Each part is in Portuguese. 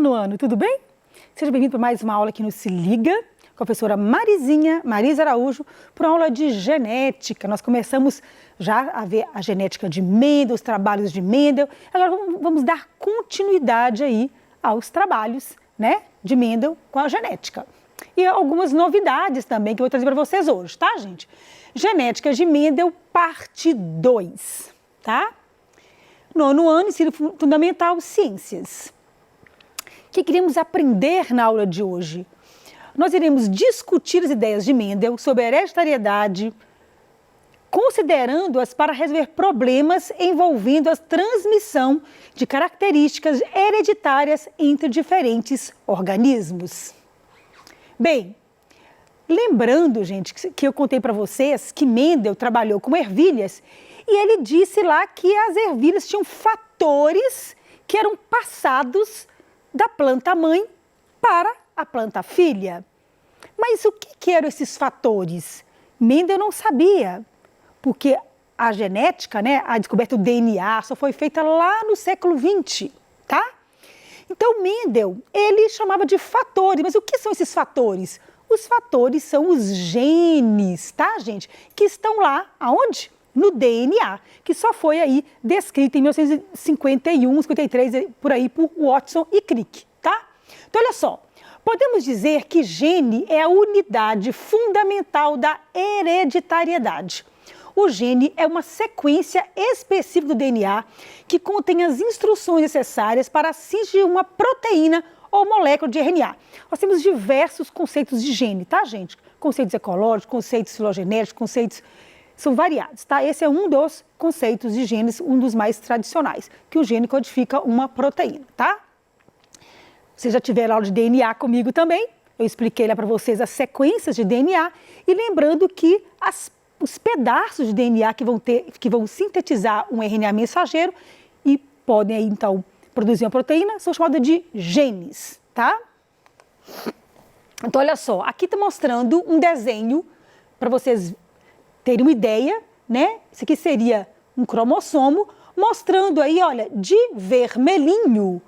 nono ano, tudo bem? Seja bem-vindo para mais uma aula aqui no Se Liga, com a professora Marisa Araújo, para uma aula de genética. Nós começamos já a ver a genética de Mendel, os trabalhos de Mendel. Agora vamos dar continuidade aí aos trabalhos, né, de Mendel com a genética. E algumas novidades também que eu vou trazer para vocês hoje, tá, gente? Genética de Mendel, parte 2, tá? Nono ano, ensino fundamental, ciências. O que queremos aprender na aula de hoje? Nós iremos discutir as ideias de Mendel sobre a hereditariedade, considerando-as para resolver problemas envolvendo a transmissão de características hereditárias entre diferentes organismos. Bem, lembrando, gente, que eu contei para vocês que Mendel trabalhou com ervilhas e ele disse lá que as ervilhas tinham fatores que eram passados da planta mãe para a planta filha. Mas o que eram esses fatores? Mendel não sabia, porque a genética, né, a descoberta do DNA só foi feita lá no século XX, tá? Então, Mendel, ele chamava de fatores, mas o que são esses fatores? Os fatores são os genes, tá, gente? Que estão lá, aonde? No DNA, que só foi aí descrito em 1951, 53, por aí, por Watson e Crick, tá? Então, olha só, podemos dizer que gene é a unidade fundamental da hereditariedade. O gene é uma sequência específica do DNA que contém as instruções necessárias para a síntese de uma proteína ou molécula de RNA. Nós temos diversos conceitos de gene, tá, gente? Conceitos ecológicos, conceitos filogenéticos, conceitos são variados, tá? Esse é um dos conceitos de genes, um dos mais tradicionais, que o gene codifica uma proteína, tá? Vocês já tiveram aula de DNA comigo também, eu expliquei lá para vocês as sequências de DNA e lembrando que os pedaços de DNA que vão sintetizar um RNA mensageiro e podem aí, então, produzir uma proteína, são chamados de genes, tá? Então, olha só, aqui está mostrando um desenho para vocês terem uma ideia, né? Isso aqui seria um cromossomo, mostrando aí, olha, de vermelhinho,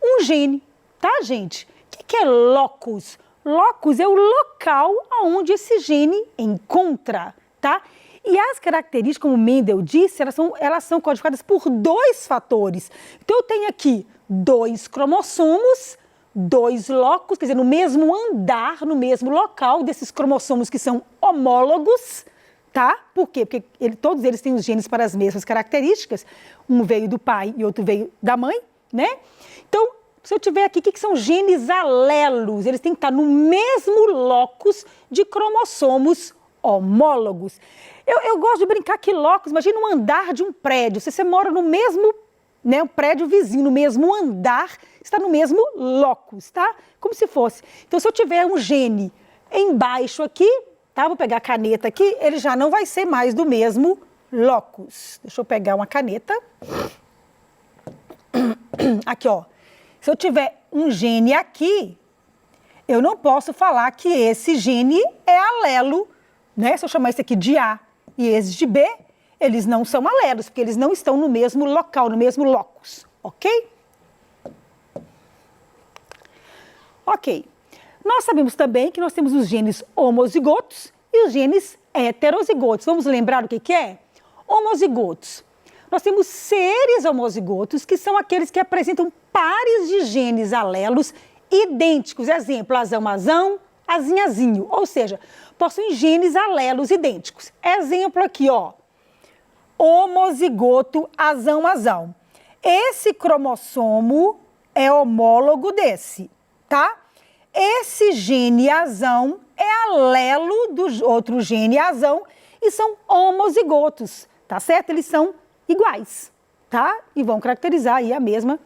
um gene, tá, gente? O que é locus? Locus é o local onde esse gene encontra, tá? E as características, como Mendel disse, elas são codificadas por dois fatores. Então, eu tenho aqui dois cromossomos, dois locos, quer dizer, no mesmo andar, no mesmo local desses cromossomos que são homólogos, tá? Por quê? Porque todos eles têm os genes para as mesmas características. Um veio do pai e outro veio da mãe, né? Então, se eu tiver aqui, o que são genes alelos? Eles têm que estar no mesmo locus de cromossomos homólogos. Eu gosto de brincar que locus, imagina um andar de um prédio. Se você mora no mesmo, né, um prédio vizinho, no mesmo andar, está no mesmo locus, tá? Como se fosse. Então, se eu tiver um gene embaixo aqui, tá? Vou pegar a caneta aqui, ele já não vai ser mais do mesmo locus. Deixa eu pegar uma caneta. Aqui, ó. Se eu tiver um gene aqui, eu não posso falar que esse gene é alelo, né? Se eu chamar esse aqui de A e esse de B, eles não são alelos, porque eles não estão no mesmo local, no mesmo locus, ok? Ok. Nós sabemos também que nós temos os genes homozigotos e os genes heterozigotos. Vamos lembrar o que é? Homozigotos. Nós temos seres homozigotos, que são aqueles que apresentam pares de genes alelos idênticos. Exemplo, azão-azão, azinho-azinho. Ou seja, possuem genes alelos idênticos. Exemplo aqui, ó. Homozigoto azão-azão. Esse cromossomo é homólogo desse, tá? Esse gene azão é alelo do outro gene azão e são homozigotos, tá certo? Eles são iguais, tá? E vão caracterizar aí a mesma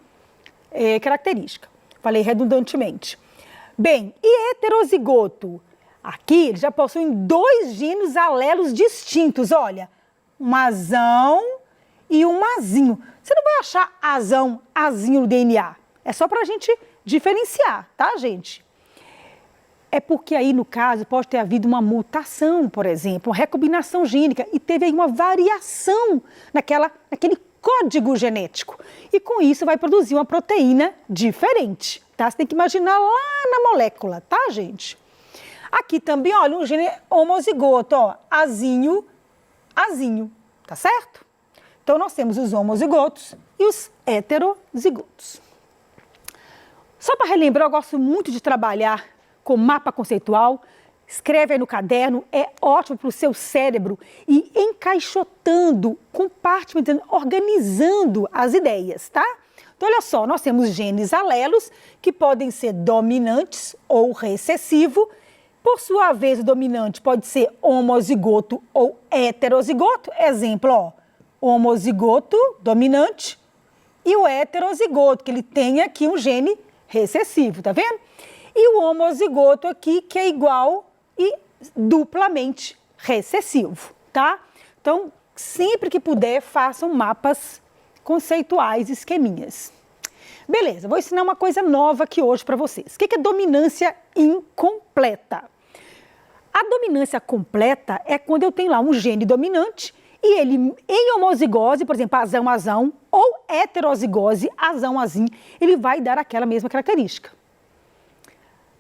característica. Falei redundantemente. Bem, e heterozigoto? Aqui eles já possuem dois genes alelos distintos, olha, um azão e um azinho. Você não vai achar azão, azinho no DNA. É só para a gente diferenciar, tá, gente? É porque aí, no caso, pode ter havido uma mutação, por exemplo, uma recombinação gênica, e teve aí uma variação naquele código genético. E com isso vai produzir uma proteína diferente, tá? Você tem que imaginar lá na molécula, tá, gente? Aqui também, olha, um gene homozigoto, ó, azinho, azinho, tá certo? Então, nós temos os homozigotos e os heterozigotos. Só para relembrar, eu gosto muito de trabalhar com mapa conceitual. Escreve aí no caderno, é ótimo para o seu cérebro e encaixotando, compartimentando, organizando as ideias, tá? Então, olha só, nós temos genes alelos que podem ser dominantes ou recessivo. Por sua vez, o dominante pode ser homozigoto ou heterozigoto. Exemplo, ó, homozigoto dominante e o heterozigoto, que ele tem aqui um gene recessivo, tá vendo? E o homozigoto aqui, que é igual e duplamente recessivo, tá? Então, sempre que puder, façam mapas conceituais, esqueminhas. Beleza, vou ensinar uma coisa nova aqui hoje para vocês. O que é dominância incompleta? A dominância completa é quando eu tenho lá um gene dominante e ele, em homozigose, por exemplo, azão-azão, ou heterozigose, azão-azim, ele vai dar aquela mesma característica.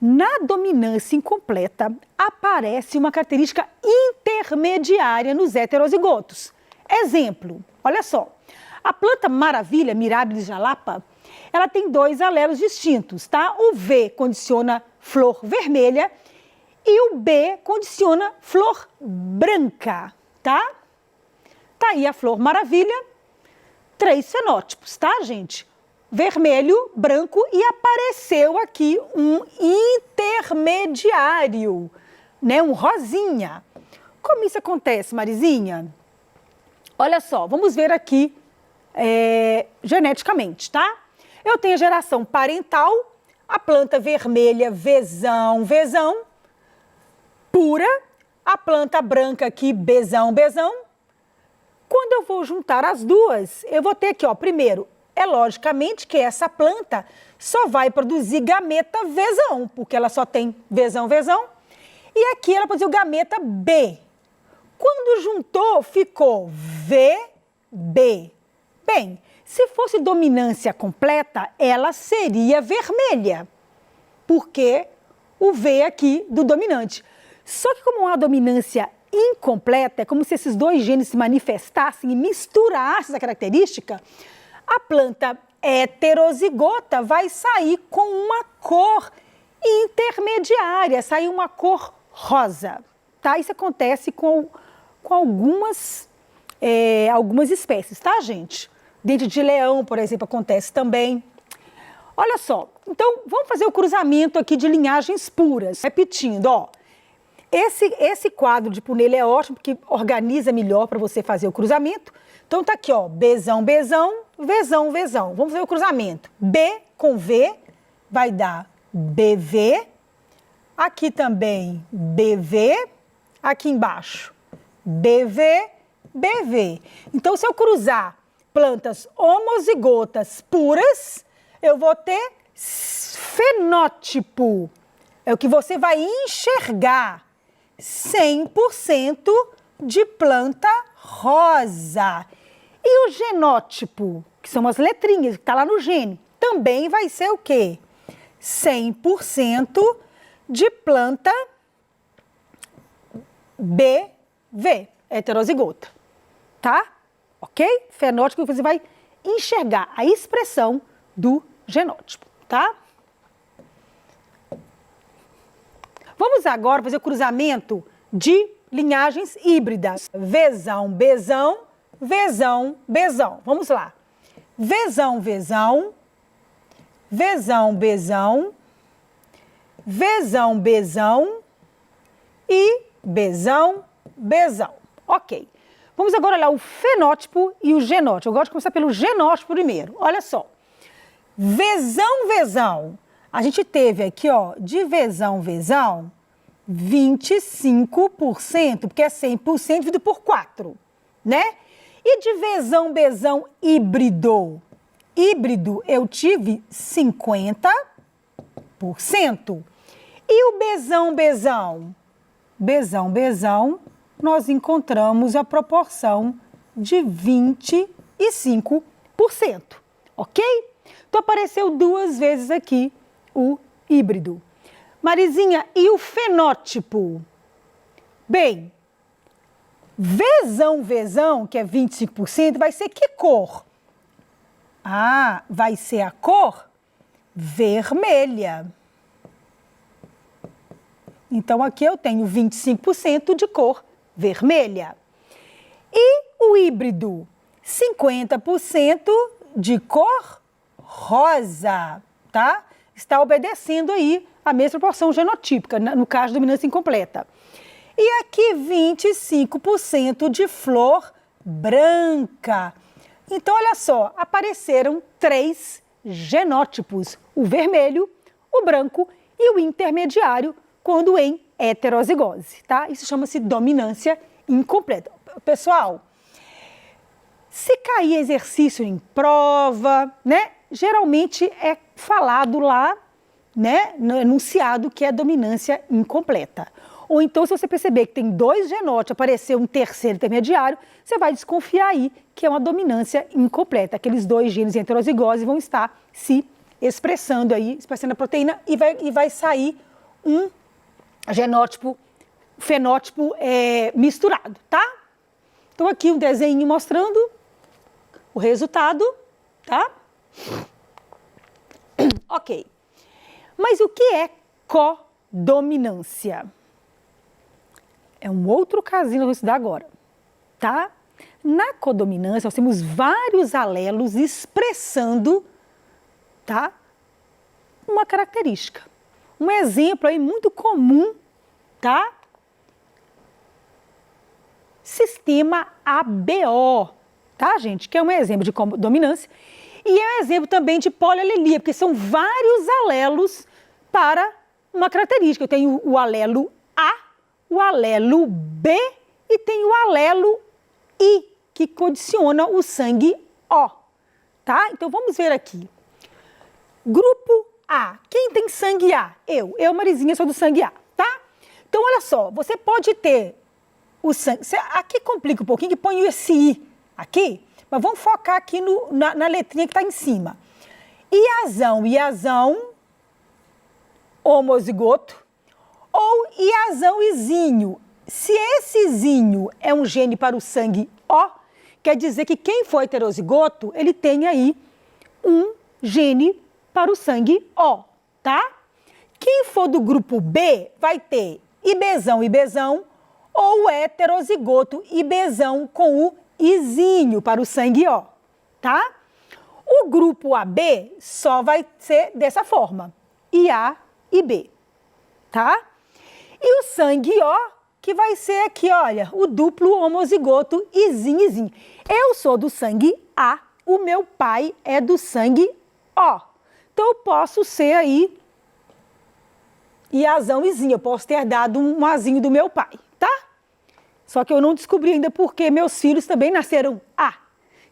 Na dominância incompleta, aparece uma característica intermediária nos heterozigotos. Exemplo, olha só, a planta maravilha, Mirabilis jalapa, ela tem dois alelos distintos, tá? O V condiciona flor vermelha e o B condiciona flor branca, tá? Tá aí a flor maravilha, 3 fenótipos, tá, gente? Vermelho, branco e apareceu aqui um intermediário, né? Um rosinha. Como isso acontece, Marizinha? Olha só, vamos ver aqui geneticamente, tá? Eu tenho a geração parental, a planta vermelha, Vzão, Vzão, pura, a planta branca aqui, Bzão, Bzão. Quando eu vou juntar as duas, eu vou ter aqui, ó, primeiro, logicamente que essa planta só vai produzir gameta Vzão, porque ela só tem Vzão, Vzão. E aqui ela produziu gameta B. Quando juntou, ficou VB. Bem, se fosse dominância completa, ela seria vermelha, porque o V aqui do dominante. Só que como uma dominância incompleta, é como se esses dois genes se manifestassem e misturassem essa característica, a planta heterozigota vai sair com uma cor intermediária, sair uma cor rosa, tá? Isso acontece com algumas espécies, tá, gente? Dente de leão, por exemplo, acontece também. Olha só, então vamos fazer o cruzamento aqui de linhagens puras. Repetindo, ó, esse quadro de Punelli é ótimo porque organiza melhor para você fazer o cruzamento. Então tá aqui, ó, Bzão, Bzão, Vzão, Vzão. Vamos fazer o cruzamento. B com V vai dar BV. Aqui também BV. Aqui embaixo BV, BV. Então, se eu cruzar plantas homozigotas puras, eu vou ter fenótipo. É o que você vai enxergar. 100% de planta rosa. E o genótipo, que são as letrinhas que está lá no gene, também vai ser o quê? 100% de planta BV, heterozigota. Tá? Ok? Fenótipo que você vai enxergar a expressão do genótipo, tá? Vamos agora fazer o cruzamento de linhagens híbridas. Vzão, Bzão, Vzão, Bzão. Vamos lá. Vzão, Vzão, Vzão, Bzão, Vzão, Bzão e Bzão, Bzão. Ok. Vamos agora olhar o fenótipo e o genótipo. Eu gosto de começar pelo genótipo primeiro. Olha só. Vzão, Vzão. A gente teve aqui, ó, de Vzão, Vzão, 25%, porque é 100% dividido por 4, né? E de Vzão, Bzão híbrido? Híbrido eu tive 50%. E o Bzão, Bzão? Bzão, Bzão, nós encontramos a proporção de 25%, ok? Então apareceu duas vezes aqui o híbrido. Marizinha, e o fenótipo? Bem, Vzão, que é 25%, vai ser que cor? Ah, vai ser a cor vermelha. Então, aqui eu tenho 25% de cor vermelha. E o híbrido? 50% de cor rosa, tá? Está obedecendo aí a mesma proporção genotípica, no caso de dominância incompleta. E aqui 25% de flor branca. Então, olha só, apareceram 3 genótipos, o vermelho, o branco e o intermediário, quando em heterozigose, tá? Isso chama-se dominância incompleta. Pessoal, se cair exercício em prova, né, geralmente é falado lá, né, no enunciado que é dominância incompleta. Ou então, se você perceber que tem 2 genótipos, apareceu um terceiro intermediário, você vai desconfiar aí que é uma dominância incompleta. Aqueles 2 genes em heterozigose vão estar se expressando aí, expressando a proteína e vai sair um genótipo, fenótipo misturado, tá? Então, aqui um desenho mostrando o resultado, tá? Ok. Mas o que é codominância? É um outro casinho que eu vou estudar agora, tá? Na codominância, nós temos vários alelos expressando, tá, uma característica. Um exemplo aí muito comum, tá? Sistema ABO, tá, gente? Que é um exemplo de codominância. E é um exemplo também de polialelia, porque são vários alelos para uma característica. Eu tenho o alelo A, o alelo B e tem o alelo I, que condiciona o sangue O, tá? Então, vamos ver aqui. Grupo A. Quem tem sangue A? Eu, Marizinha, sou do sangue A, tá? Então, olha só, você pode ter o sangue... Aqui complica um pouquinho, que põe esse I aqui, mas vamos focar aqui na letrinha que está em cima. Iazão, homozigoto, ou iazão izinho. Se esse izinho é um gene para o sangue O, quer dizer que quem for heterozigoto, ele tem aí um gene para o sangue O, tá? Quem for do grupo B vai ter IBzão, ou heterozigoto IBzão com o izinho para o sangue O, tá? O grupo AB só vai ser dessa forma, IA e B, tá? E o sangue O, que vai ser aqui, olha, o duplo homozigoto izinho. Eu sou do sangue A, o meu pai é do sangue O. Então, eu posso ser aí iazão izinho, eu posso ter dado um azinho do meu pai, tá? Só que eu não descobri ainda porque meus filhos também nasceram A.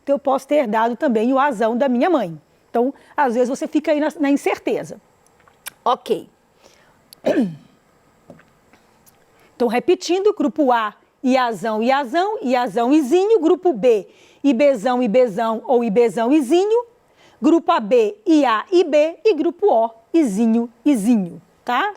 Então, eu posso ter dado também o azão da minha mãe. Então, às vezes, você fica aí na incerteza. Ok. Então, repetindo, grupo A, iazão, izinho. Grupo B, IBzão ou IBzão, izinho. Grupo AB, IA, IB. E grupo O, izinho, tá?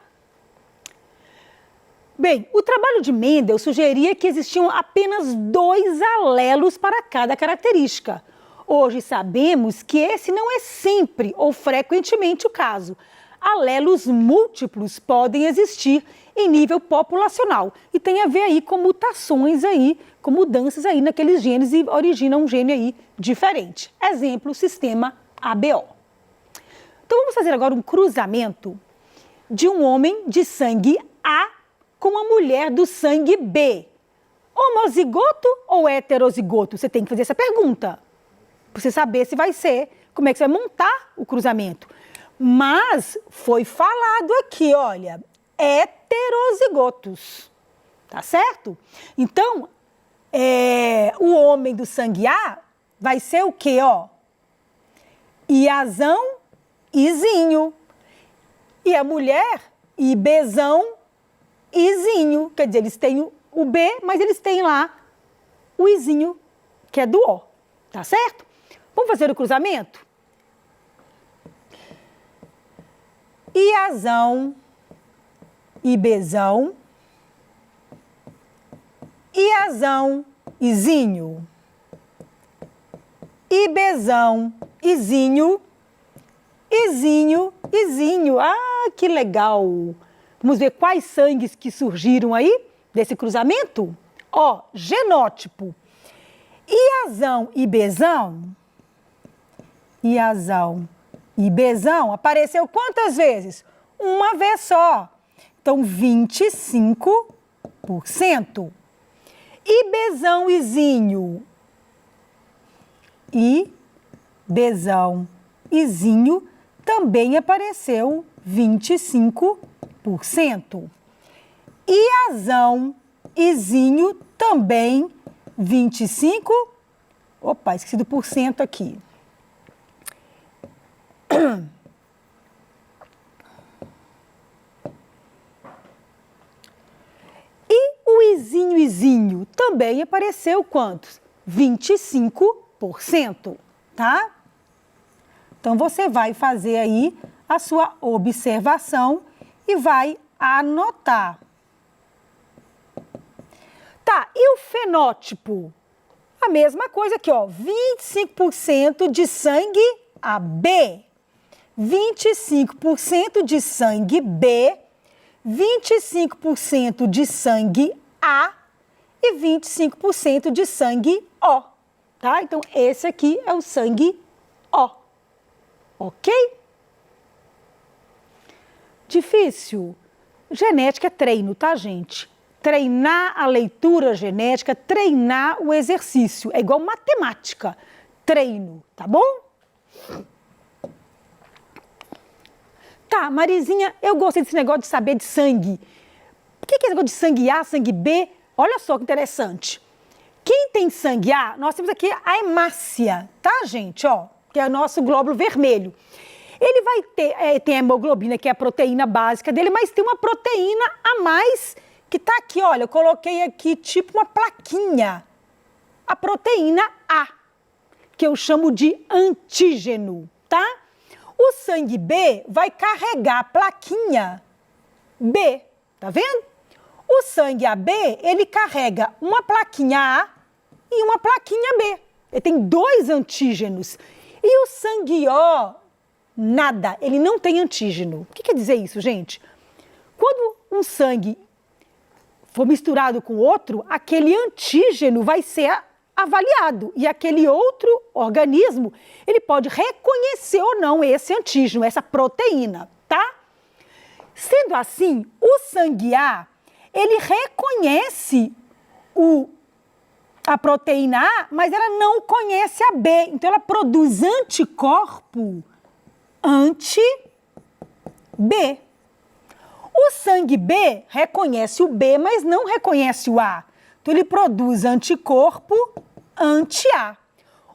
Bem, o trabalho de Mendel sugeria que existiam apenas 2 alelos para cada característica. Hoje sabemos que esse não é sempre ou frequentemente o caso. Alelos múltiplos podem existir em nível populacional e tem a ver aí com mutações aí, com mudanças aí naqueles genes e origina um gene aí diferente. Exemplo, sistema ABO. Então vamos fazer agora um cruzamento de um homem de sangue A com uma mulher do sangue B. Homozigoto ou heterozigoto? Você tem que fazer essa pergunta, para você saber se vai ser, como é que você vai montar o cruzamento. Mas foi falado aqui, olha, heterozigotos, tá certo? Então, o homem do sangue A vai ser o quê, ó? Iazão, izinho. E a mulher, IBzão, izinho. Quer dizer, eles têm o B, mas eles têm lá o izinho, que é do O, tá certo? Vamos fazer o cruzamento? Iazão e Bzão, Iazão, Izinho, Ibzão, Izinho, Izinho, Izinho. Ah, que legal! Vamos ver quais sangues que surgiram aí desse cruzamento? Ó, genótipo. Iazão e Bzão, Iazão e Bzão apareceu quantas vezes? Uma vez só. Então, 25%. E Bzão, Izinho. E Bzão, Izinho também apareceu 25%. Iazão, Izinho também 25%. Opa, esqueci do porcento aqui. E o Izinho, Izinho também apareceu quantos? 25%, tá? Então, você vai fazer aí a sua observação e vai anotar. Tá, e o fenótipo? A mesma coisa aqui, ó, 25% de sangue AB, 25% de sangue B, 25% de sangue A e 25% de sangue O, tá? Então, esse aqui é o sangue O, ok? Difícil? Genética é treino, tá, gente? Treinar a leitura genética, treinar o exercício. É igual matemática, treino, tá bom? Tá, Marizinha, eu gostei desse negócio de saber de sangue. O que é esse negócio de sangue A, sangue B? Olha só que interessante. Quem tem sangue A, nós temos aqui a hemácia, tá, gente? Ó, que é o nosso glóbulo vermelho. Ele vai ter, tem a hemoglobina, que é a proteína básica dele, mas tem uma proteína a mais que tá aqui, olha, eu coloquei aqui tipo uma plaquinha. A proteína A, que eu chamo de antígeno, tá? O sangue B vai carregar a plaquinha B, tá vendo? O sangue AB, ele carrega uma plaquinha A e uma plaquinha B. Ele tem 2 antígenos. E o sangue O, nada, ele não tem antígeno. O que quer dizer isso, gente? Quando um sangue for misturado com outro, aquele antígeno vai ser avaliado e aquele outro organismo, ele pode reconhecer ou não esse antígeno, essa proteína, tá? Sendo assim, o sangue A, ele reconhece a proteína A, mas ela não conhece a B, então ela produz anticorpo anti-B. O sangue B reconhece o B, mas não reconhece o A. Então, ele produz anticorpo anti-A.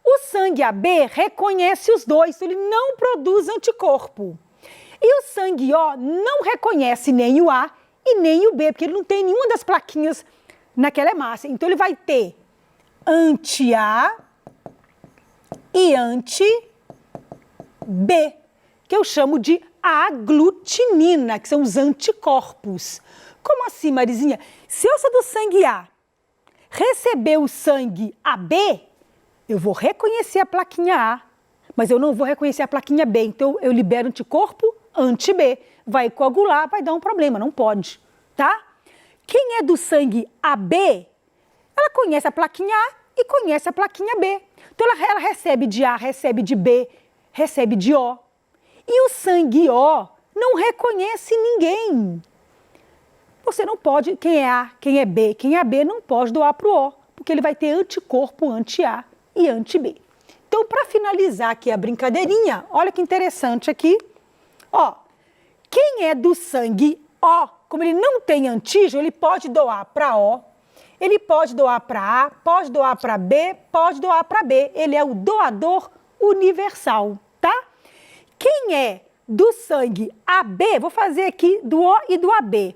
O sangue AB reconhece os dois, então ele não produz anticorpo. E o sangue O não reconhece nem o A e nem o B, porque ele não tem nenhuma das plaquinhas naquela hemácia. Então, ele vai ter anti-A e anti-B, que eu chamo de aglutinina, que são os anticorpos. Como assim, Marizinha? Se eu sou do sangue A, receber o sangue AB, eu vou reconhecer a plaquinha A, mas eu não vou reconhecer a plaquinha B. Então, eu libero anticorpo anti-B. Vai coagular, vai dar um problema, não pode, tá? Quem é do sangue AB, ela conhece a plaquinha A e conhece a plaquinha B. Então, ela recebe de A, recebe de B, recebe de O. E o sangue O não reconhece ninguém. Você não pode, quem é A, quem é B, quem é AB, não pode doar para o O, porque ele vai ter anticorpo anti-A e anti-B. Então, para finalizar aqui a brincadeirinha, olha que interessante aqui. Ó, quem é do sangue O, como ele não tem antígeno, ele pode doar para O, ele pode doar para A, pode doar para B, pode doar para B. Ele é o doador universal, tá? Quem é do sangue AB, vou fazer aqui do O e do AB.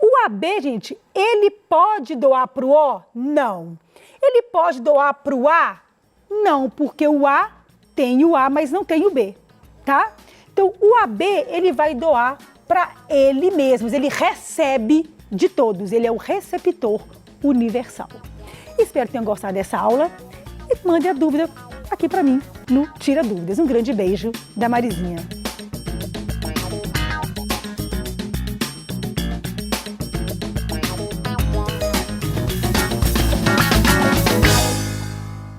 O AB, gente, ele pode doar para o O? Não. Ele pode doar para o A? Não, porque o A tem o A, mas não tem o B, tá? Então, o AB, ele vai doar para ele mesmo, ele recebe de todos, ele é o receptor universal. Espero que tenham gostado dessa aula e mande a dúvida aqui para mim no Tira Dúvidas. Um grande beijo da Marizinha.